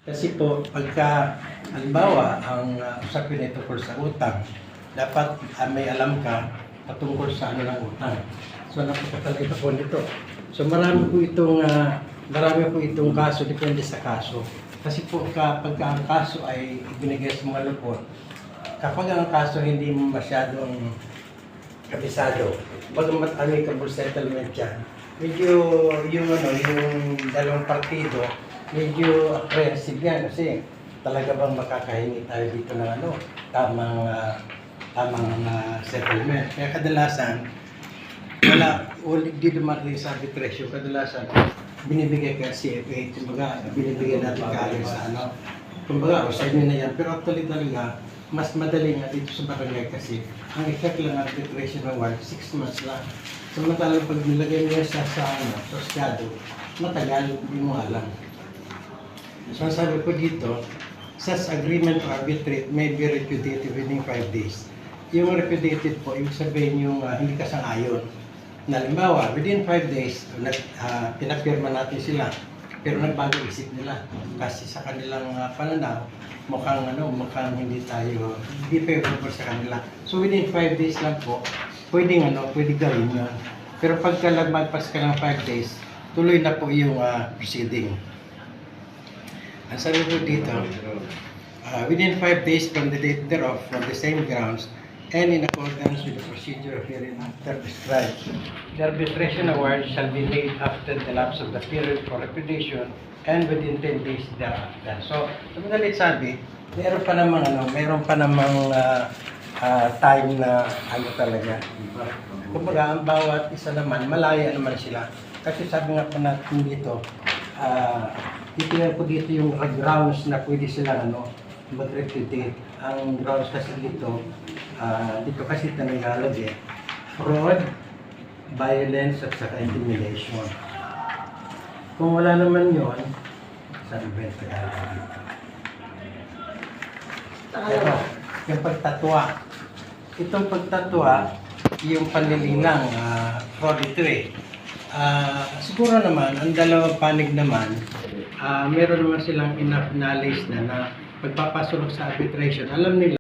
Kasi po, pagka, halimbawa, ang usapin ay tungkol sa utang, dapat may alam ka patungkol sa ano ng utang. So, napakatalaga po nito. So, marami po itong kaso, depende sa kaso. Kasi po, pagka ang kaso ay ibinigay sa mga lupon, kapag ang kaso hindi masyadong kabisado, bagamat amicable settlement yan, medyo yung dalawang partido, medyo apprehensive yan kasi talaga bang makakahingi tayo dito ng tamang settlement. Kaya kadalasan, hindi dumating sa arbitration, kadalasan binibigay ka CFA, kumbaga binibigay natin kaayon sa kumbaga, sa inyo na yan. Pero actually talaga, mas madali nga dito sa barangay kasi ang effect lang arbitration ng 6 months lang. Samantalang pag nilagay mo sa estado, matagal, hindi mo alam. So sabi ko dito, such agreement to arbitrate may be repudiated within 5 days. Yung repudiated po, ibig sabihin yung hindi ka sang-ayon. Na halimbawa, within 5 days, pinapirma natin sila. Pero nagbago isip nila. Kasi sa kanilang pananaw, mukhang hindi favorable sa kanila. So within 5 days lang po, pwede gawin yun. Pero pagka magpas ka ng 5 days, tuloy na po yung proceeding. Ang sabi ko dito, within 5 days from the date thereof, from the same grounds, and in accordance with the procedure hereinafter described, the arbitration award shall be made after the lapse of the period for repudiation and within 10 days thereafter. So, sabi, meron pa namang time na talaga. Diba? Kumbaga, ang bawat isa naman, malaya naman sila. Kasi sabi nga po natin dito, titingnan ko dito yung grounds na pwede sila mag-repudiate. Ang grounds kasi dito kasi ito nagalagay, fraud, violence, at saka intimidation. Kung wala naman yun, saan ba yung Tagalog dito? Pero, yung pagtatwa. Itong pagtatwa, yung panlilinang fraud ito eh. Siguro naman, ang dalawang panig naman, meron naman silang enough knowledge na pagpapasulok sa arbitration, alam nila